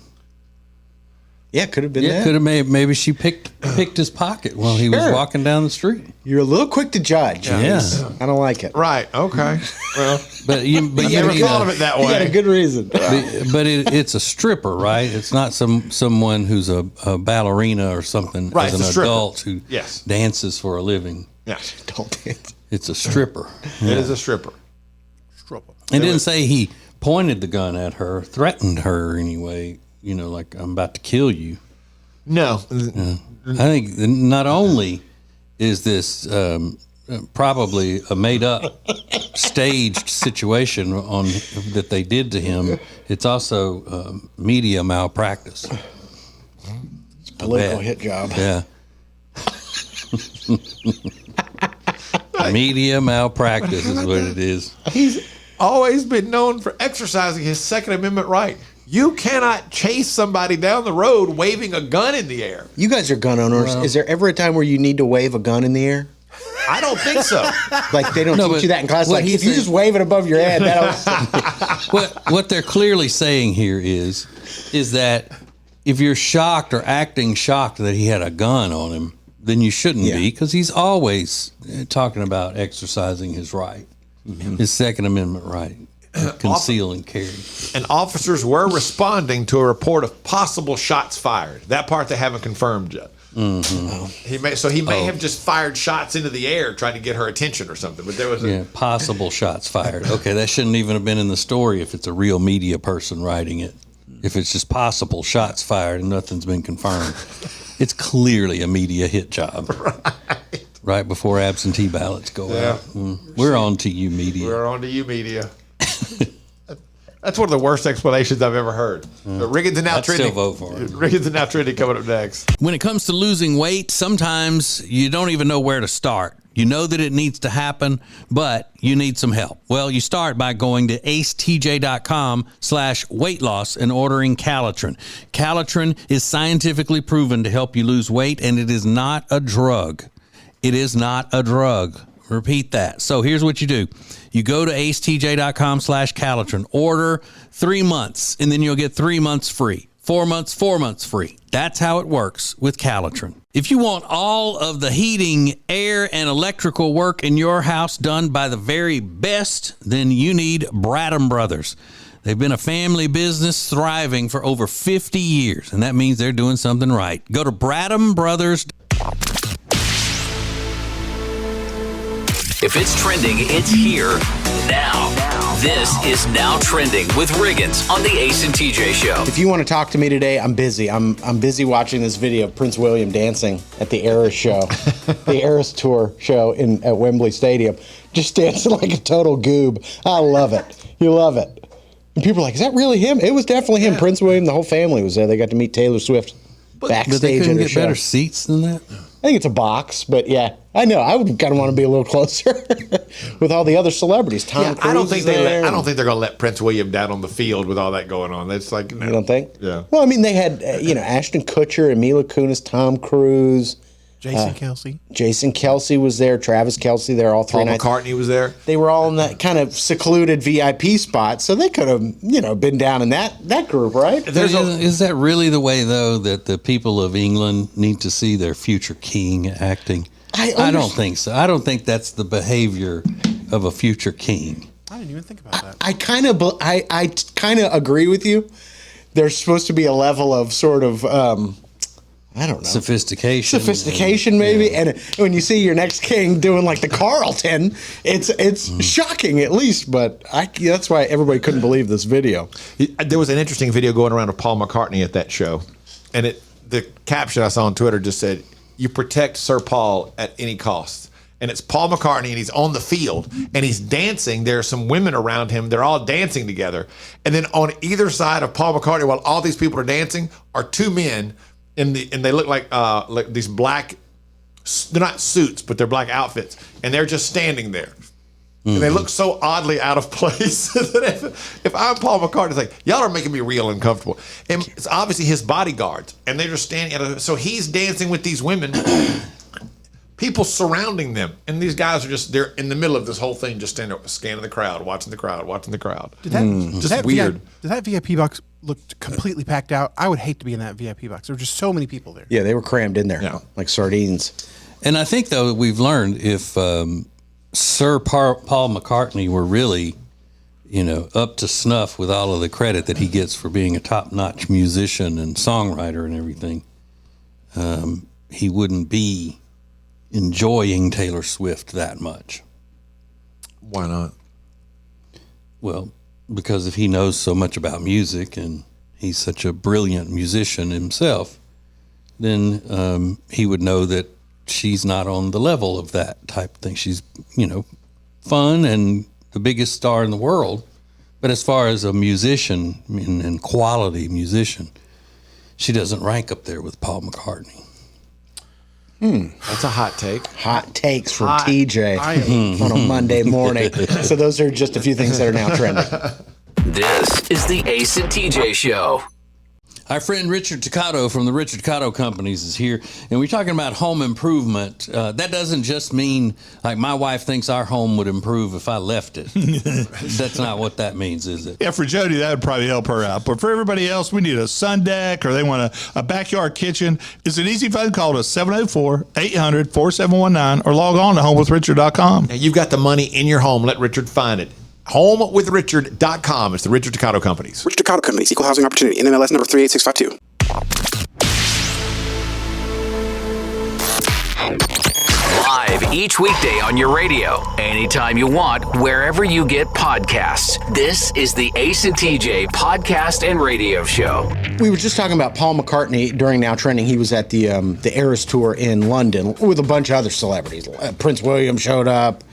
S3: Yeah, could have been that.
S5: Could have maybe she picked his pocket while he was walking down the street.
S3: You're a little quick to judge.
S5: Yeah.
S3: I don't like it.
S4: Right. Okay. Well,
S5: but you
S4: never thought of it that way.
S3: You got a good reason.
S5: But it's a stripper, right? It's not someone who's a ballerina or something
S4: right,
S5: as an adult who dances for a living.
S4: Yes.
S3: Adult dance.
S5: It's a stripper.
S4: It is a stripper.
S5: It didn't say he pointed the gun at her, threatened her anyway. You know, like, I'm about to kill you.
S4: No.
S5: I think not only is this probably a made-up, staged situation that they did to him, it's also media malpractice.
S3: It's a political hit job.
S5: Yeah. Media malpractice is what it is.
S4: He's always been known for exercising his Second Amendment right. You cannot chase somebody down the road waving a gun in the air.
S3: You guys are gun owners. Is there ever a time where you need to wave a gun in the air?
S4: I don't think so.
S3: Like, they don't teach you that in class. Like, if you just wave it above your head,
S5: what they're clearly saying here is that if you're shocked or acting shocked that he had a gun on him, then you shouldn't be, because he's always talking about exercising his right, his Second Amendment right. Conceal and carry.
S4: And officers were responding to a report of possible shots fired. That part they haven't confirmed yet.
S5: Mm-hmm.
S4: He may have just fired shots into the air trying to get her attention or something. But there was
S5: possible shots fired. Okay, that shouldn't even have been in the story if it's a real media person writing it. If it's just possible shots fired and nothing's been confirmed, it's clearly a media hit job. Right before absentee ballots go out. We're on to you, media.
S4: We're on to you, media. That's one of the worst explanations I've ever heard. But Riggins and now trending.
S5: Still vote for it.
S4: Riggins and now trending coming up next.
S5: When it comes to losing weight, sometimes you don't even know where to start. You know that it needs to happen, but you need some help. Well, you start by going to acetj.com/weight loss and ordering Calitrin. Calitrin is scientifically proven to help you lose weight, and it is not a drug. It is not a drug. Repeat that. So here's what you do. You go to acetj.com/Calitrin, order 3 months, and then you'll get 3 months free. 4 months free. That's how it works with Calitrin. If you want all of the heating, air, and electrical work in your house done by the very best, then you need Bradham Brothers. They've been a family business thriving for over 50 years, and that means they're doing something right. Go to Bradham Brothers.
S2: If it's trending, it's here now. This is Now Trending with Riggins on the Ace and TJ Show.
S3: If you want to talk to me today, I'm busy. I'm busy watching this video of Prince William dancing at the Eras show, the Eras Tour show at Wembley Stadium, just dancing like a total goob. I love it. You love it. And people are like, is that really him? It was definitely him. Prince William, the whole family was there. They got to meet Taylor Swift backstage.
S5: But they couldn't
S3: at her
S5: get
S3: show.
S5: better seats than that?
S3: I think it's a box, but yeah, I know. I would kind of want to be a little closer with all the other celebrities. Tom Cruise
S4: I don't think
S3: they're
S4: going to let Prince William down on the field with all that going on. That's like, no.
S3: You don't think?
S4: Yeah.
S3: Well, I mean, they had Ashton Kutcher, Mila Kunis, Tom Cruise,
S6: Jason Kelce.
S3: Jason Kelce was there. Travis Kelce there. All three
S4: Paul
S3: nights.
S4: McCartney was there.
S3: They were all in that kind of secluded VIP spot, so they could have been down in that group, right?
S5: Is that really the way, though, that the people of England need to see their future king acting? I don't think so. I don't think that's the behavior of a future king.
S6: I didn't even think about that.
S3: I kind of agree with you. There's supposed to be a level of sort of I don't know.
S5: Sophistication
S3: maybe. Yeah. And when you see your next king doing like the Carlton, it's shocking at least. But that's why everybody couldn't believe this video.
S4: There was an interesting video going around of Paul McCartney at that show. And the caption I saw on Twitter just said, "You protect Sir Paul at any cost." And it's Paul McCartney, and he's on the field, and he's dancing. There are some women around him. They're all dancing together. And then on either side of Paul McCartney, while all these people are dancing, are two men, and they look like these black, they're not suits, but they're black outfits. And they're just standing there. And they look so oddly out of place that if I'm Paul McCartney, it's like, y'all are making me real uncomfortable. And it's obviously his bodyguards. And they're just standing so he's dancing with these women, people surrounding them. And these guys are they're in the middle of this whole thing, just standing there, scanning the crowd, watching the crowd.
S8: Did that
S4: weird.
S8: Did that VIP box look completely packed out? I would hate to be in that VIP box. There were just so many people there.
S3: Yeah, they were crammed in there like sardines.
S5: And I think, though, we've learned if Sir Paul McCartney were really, up to snuff with all of the credit that he gets for being a top-notch musician and songwriter and everything, he wouldn't be enjoying Taylor Swift that much.
S4: Why not?
S5: Well, because if he knows so much about music and he's such a brilliant musician himself, then he would know that she's not on the level of that type of thing. She's, fun and the biggest star in the world. But as far as a musician and quality musician, she doesn't rank up there with Paul McCartney.
S4: That's a hot take.
S3: Hot takes from TJ on a Monday morning. So those are just a few things that are now trending.
S2: This is the Ace and TJ Show.
S5: Our friend Richard Toccato from the Richard Toccato Companies is here, and we're talking about home improvement. That doesn't just mean, like, my wife thinks our home would improve if I left it. That's not what that means, is it?
S6: Yeah, for Jody, that would probably help her out. But for everybody else, we need a sun deck or they want a backyard kitchen. It's an easy phone call to 704-800-4719 or log on to homewithrichard.com.
S4: Now, you've got the money in your home. Let Richard find it. HomeWithRichard.com. It's the Richard Toccato Companies.
S7: Richard Toccato Companies, Equal Housing Opportunity, NMLS number 38652.
S2: Live each weekday on your radio, anytime you want, wherever you get podcasts. This is the Ace and TJ Podcast and Radio Show.
S3: We were just talking about Paul McCartney during Now Trending. He was at the Eras Tour in London with a bunch of other celebrities. Prince William showed up.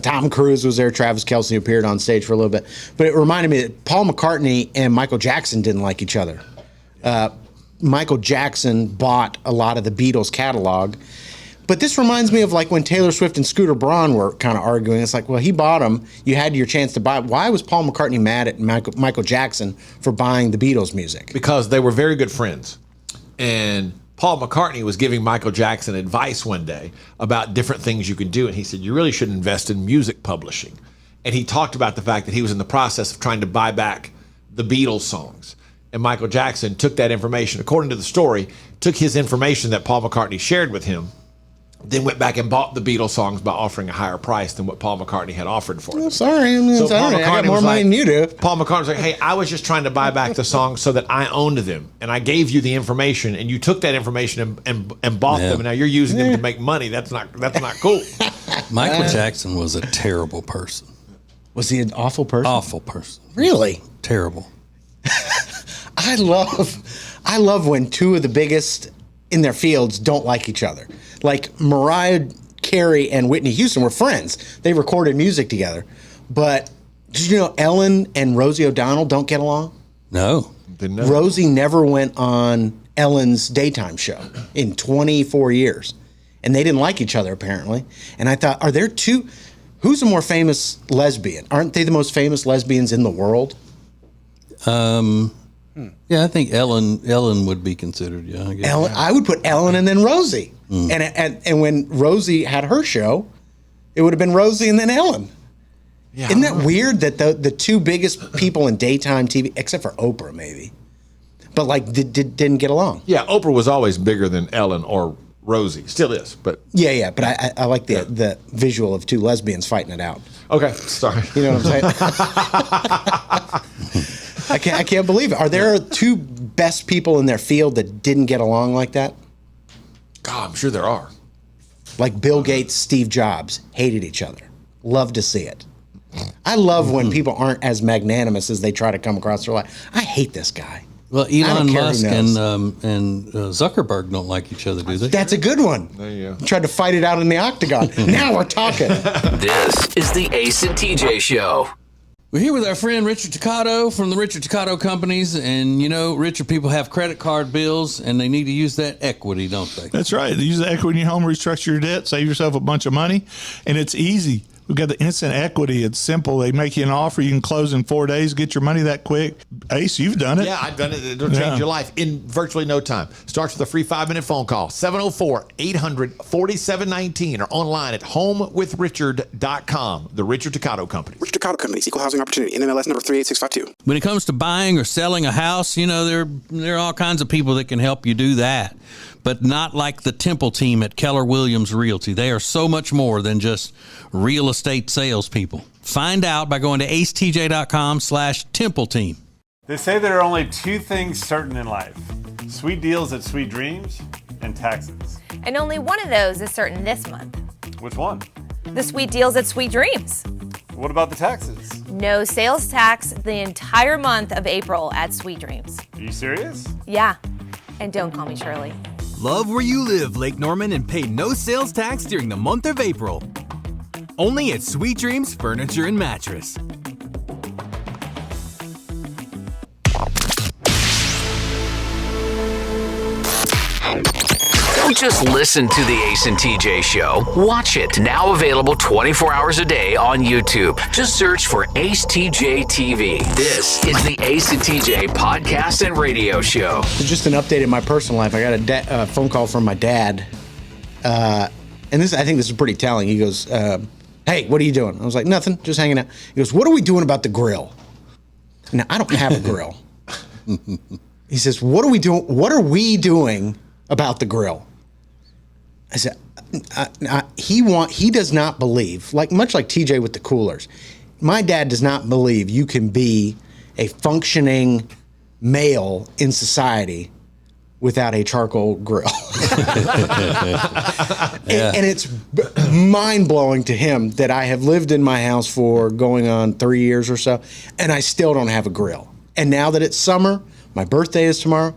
S3: Tom Cruise was there. Travis Kelce appeared on stage for a little bit. But it reminded me that Paul McCartney and Michael Jackson didn't like each other. Michael Jackson bought a lot of the Beatles catalog. But this reminds me of like when Taylor Swift and Scooter Braun were kind of arguing. It's like, well, he bought them. You had your chance to buy it. Why was Paul McCartney mad at Michael Jackson for buying the Beatles music?
S4: Because they were very good friends. And Paul McCartney was giving Michael Jackson advice one day about different things you can do. And he said, you really should invest in music publishing. And he talked about the fact that he was in the process of trying to buy back the Beatles songs. And Michael Jackson took that information, according to the story, took his information that Paul McCartney shared with him, then went back and bought the Beatles songs by offering a higher price than what Paul McCartney had offered for them.
S3: Sorry, I got more money than you do.
S4: Paul McCartney's like, hey, I was just trying to buy back the songs so that I owned them, and I gave you the information, and you took that information and bought them, and now you're using them to make money. That's not cool.
S5: Michael Jackson was a terrible person.
S3: Was he an awful person?
S5: Awful person.
S3: Really?
S5: Terrible.
S3: I love when two of the biggest in their fields don't like each other. Like Mariah Carey and Whitney Houston were friends. They recorded music together. But did you know Ellen and Rosie O'Donnell don't get along?
S5: No.
S4: Didn't know.
S3: Rosie never went on Ellen's daytime show in 24 years. And they didn't like each other, apparently. And I thought, are there two? Who's the more famous lesbian? Aren't they the most famous lesbians in the world?
S5: Yeah, I think Ellen would be considered. Yeah, I guess.
S3: Ellen, I would put Ellen and then Rosie. And when Rosie had her show, it would have been Rosie and then Ellen. Yeah, isn't that weird that the two biggest people in daytime TV, except for Oprah maybe, but like didn't get along?
S4: Yeah, Oprah was always bigger than Ellen or Rosie. Still is, but
S3: yeah. But I like the visual of two lesbians fighting it out.
S4: Okay, sorry.
S3: You know what I'm saying? I can't believe it. Are there two best people in their field that didn't get along like that?
S4: God, I'm sure there are.
S3: Like Bill Gates, Steve Jobs hated each other. Love to see it. I love when people aren't as magnanimous as they try to come across their life. I hate this guy.
S5: Well, Elon Musk and Zuckerberg don't like each other, do they?
S3: That's a good one.
S4: There you go.
S3: Tried to fight it out in the octagon. Now we're talking.
S2: This is the Ace and TJ Show.
S5: We're here with our friend Richard Toccato from the Richard Toccato Companies. And, you know, Richard, people have credit card bills, and they need to use that equity, don't they?
S6: That's right. Use the equity in your home, restructure your debt, save yourself a bunch of money. And it's easy. We've got the instant equity. It's simple. They make you an offer. You can close in 4 days, get your money that quick. Ace, you've done it.
S4: Yeah, I've done it. It'll change your life in virtually no time. Starts with a free 5-minute phone call. 704-800-4719 or online at homewithrichard.com. The Richard Toccato Company.
S7: Richard Toccato Company, Equal Housing Opportunity, NMLS number 38652.
S5: When it comes to buying or selling a house, there are all kinds of people that can help you do that, but not like the Temple team at Keller Williams Realty. They are so much more than just real estate salespeople. Find out by going to acetj.com/Temple team.
S9: They say there are only two things certain in life: sweet deals at Sweet Dreams and taxes.
S10: And only one of those is certain this month.
S9: Which one?
S10: The sweet deals at Sweet Dreams.
S9: What about the taxes?
S10: No sales tax the entire month of April at Sweet Dreams.
S9: Are you serious?
S10: Yeah. And don't call me Shirley.
S11: Love where you live, Lake Norman, and pay no sales tax during the month of April. Only at Sweet Dreams Furniture and Mattress.
S2: Don't just listen to the Ace and TJ Show. Watch it. Now available 24 hours a day on YouTube. Just search for Ace TJ TV. This is the Ace and TJ podcast and radio show.
S3: So just an update in my personal life. I got a phone call from my dad. And I think this is pretty telling. He goes, hey, what are you doing? I was like, nothing, just hanging out. He goes, what are we doing about the grill? Now, I don't have a grill. He says, what are we doing? What are we doing about the grill? I said, he does not believe, much like TJ with the coolers. My dad does not believe you can be a functioning male in society without a charcoal grill. And it's mind-blowing to him that I have lived in my house for going on 3 years or so, and I still don't have a grill. And now that it's summer, my birthday is tomorrow,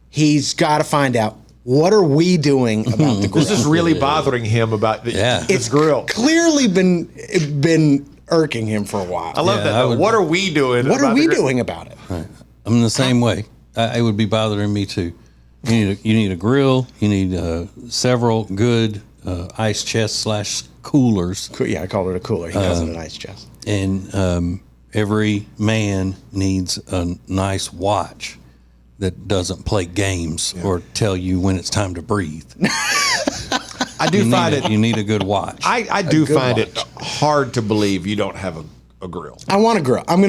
S3: he's got to find out, what are we doing about the grill?
S4: This is really bothering him about this grill.
S3: Clearly been irking him for a while.
S4: I love that. What are we doing?
S3: What are we doing about it?
S5: Right. I'm the same way. It would be bothering me too. You need a grill. You need several good ice chests / coolers.
S3: Yeah, I call it a cooler. He calls it an ice chest.
S5: And every man needs a nice watch that doesn't play games or tell you when it's time to breathe.
S4: I do find it.
S5: You need a good watch.
S4: I do find it hard to believe you don't have a grill.
S3: I want a grill. I'm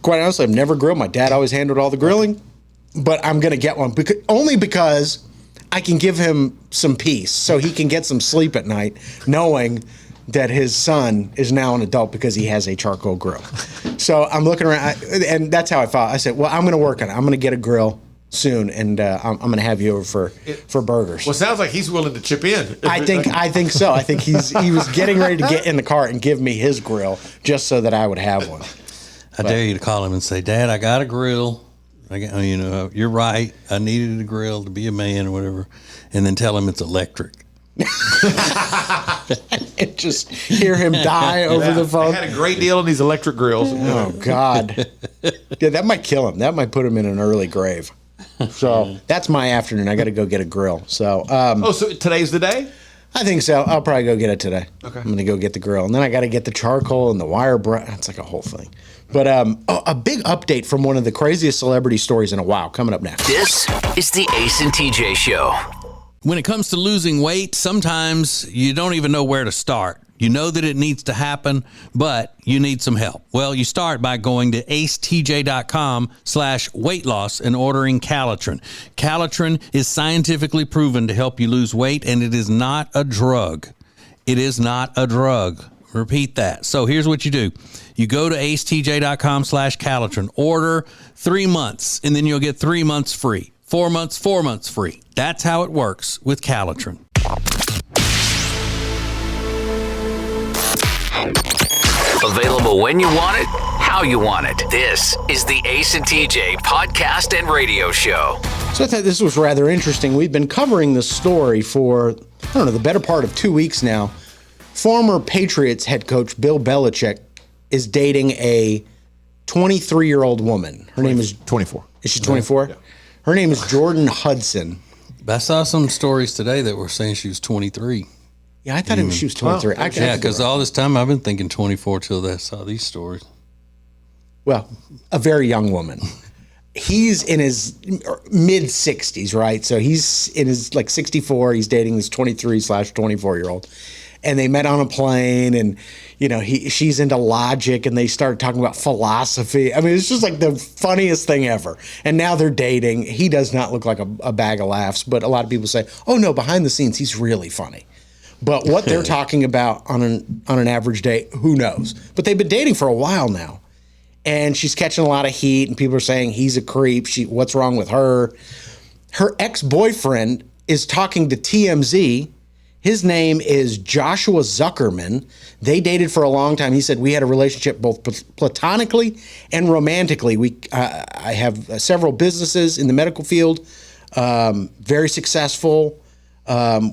S3: quite honestly, I've never grilled. My dad always handled all the grilling, but I'm gonna get one only because I can give him some peace, so he can get some sleep at night, knowing that his son is now an adult because he has a charcoal grill. So I'm looking around, and that's how I felt. I said, well, I'm going to work on it. I'm going to get a grill soon, and I'm going to have you over for burgers.
S4: Well, it sounds like he's willing to chip in.
S3: I think so. I think he was getting ready to get in the car and give me his grill just so that I would have one.
S5: I dare you to call him and say, Dad, I got a grill. You're right. I needed a grill to be a man or whatever. And then tell him it's electric.
S3: And just hear him die over the phone.
S4: They had a great deal on these electric grills.
S3: Oh, God. Yeah, that might kill him. That might put him in an early grave. So that's my afternoon. I got to go get a grill. So,
S4: so today's the day?
S3: I think so. I'll probably go get it today.
S4: Okay.
S3: I'm going to go get the grill. And then I got to get the charcoal and the wire brush. It's like a whole thing. But a big update from one of the craziest celebrity stories in a while coming up next.
S2: This is the Ace and TJ Show.
S5: When it comes to losing weight, sometimes you don't even know where to start. You know that it needs to happen, but you need some help. Well, you start by going to acetj.com/weight loss and ordering Calitrin. Calitrin is scientifically proven to help you lose weight, and it is not a drug. It is not a drug. Repeat that. So here's what you do. You go to acetj.com/Calitrin, order 3 months, and then you'll get 3 months free. 4 months, 4 months free. That's how it works with Calitrin.
S2: Available when you want it, how you want it. This is the Ace and TJ podcast and radio show.
S3: So I thought this was rather interesting. We've been covering this story for, the better part of 2 weeks now. Former Patriots head coach Bill Belichick is dating a 23-year-old woman. Her name is
S4: 24.
S3: Is she 24? Yeah. Her name is Jordan Hudson.
S5: I saw some stories today that were saying she was 23.
S3: Yeah, I thought she was 23.
S5: Well, yeah, because all this time I've been thinking 24 till I saw these stories.
S3: Well, a very young woman. He's in his mid 60s, right? So he's in his like 64. He's dating this 23/24-year-old. And they met on a plane, and she's into logic, and they started talking about philosophy. I mean, it's just like the funniest thing ever. And now they're dating. He does not look like a bag of laughs, but a lot of people say, "Oh no, behind the scenes, he's really funny." But what they're talking about on an average day, who knows? But they've been dating for a while now, and she's catching a lot of heat, and people are saying he's a creep. What's wrong with her? Her ex-boyfriend is talking to TMZ. His name is Joshua Zuckerman. They dated for a long time. He said, we had a relationship both platonically and romantically. I have several businesses in the medical field, very successful.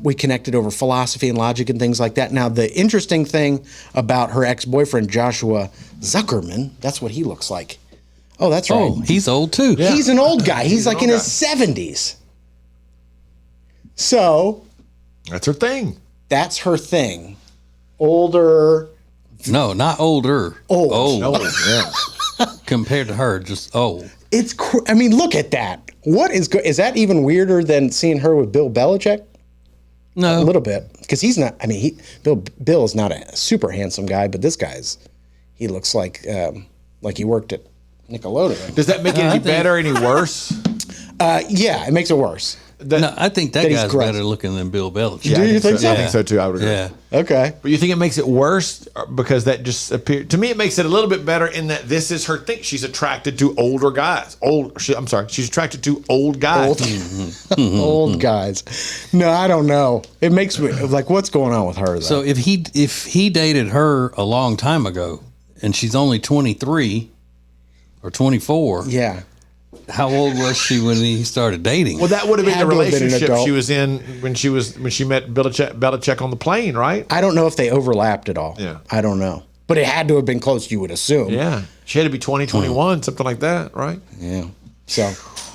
S3: We connected over philosophy and logic and things like that. Now, the interesting thing about her ex-boyfriend, Joshua Zuckerman, that's what he looks like. Oh, that's right.
S5: Oh, he's old too.
S3: Yeah. He's an old guy. He's like in his 70s. So...
S4: that's her thing.
S3: That's her thing. Older.
S5: No, not older.
S3: Old.
S4: Yeah.
S5: Compared to her, just old.
S3: I mean, look at that. What is is that even weirder than seeing her with Bill Belichick?
S5: No.
S3: A little bit. Because he's not, I mean, Bill is not a super handsome guy, but this he looks like he worked at Nickelodeon.
S4: Does that make it any better, any worse?
S3: Yeah, it makes it worse.
S5: No, I think that guy's better looking than Bill Belichick.
S3: Yeah, do you think so?
S4: I think so too. I would agree.
S5: Yeah.
S3: Okay.
S4: But you think it makes it worse because that just appeared to me? It makes it a little bit better in that this is her thing. She's attracted to older guys. She's attracted to old guys.
S3: Old guys. No, I don't know. It makes me like, what's going on with her? Though?
S5: So if he dated her a long time ago, and she's only 23 or 24,
S3: yeah.
S5: How old was she when he started dating?
S4: Well, that would have been the relationship she was in when she met Belichick on the plane, right?
S3: I don't know if they overlapped at all.
S4: Yeah.
S3: I don't know. But it had to have been close, you would assume.
S4: Yeah. She had to be 20, 21, something like that, right?
S3: Yeah. So,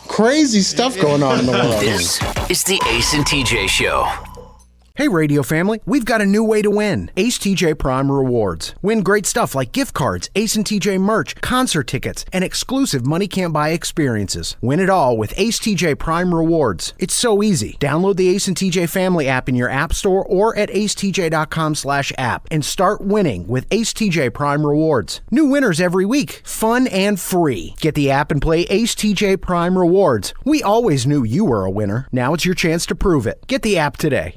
S3: crazy stuff going on in the world.
S2: This is the Ace and TJ Show.
S1: Hey, radio family, we've got a new way to win. Ace TJ Prime Rewards. Win great stuff like gift cards, Ace and TJ merch, concert tickets, and exclusive money can't buy experiences. Win it all with Ace TJ Prime Rewards. It's so easy. Download the Ace and TJ family app in your app store or at acetj.com/app and start winning with Ace TJ Prime Rewards. New winners every week. Fun and free. Get the app and play Ace TJ Prime Rewards. We always knew you were a winner. Now it's your chance to prove it. Get the app today.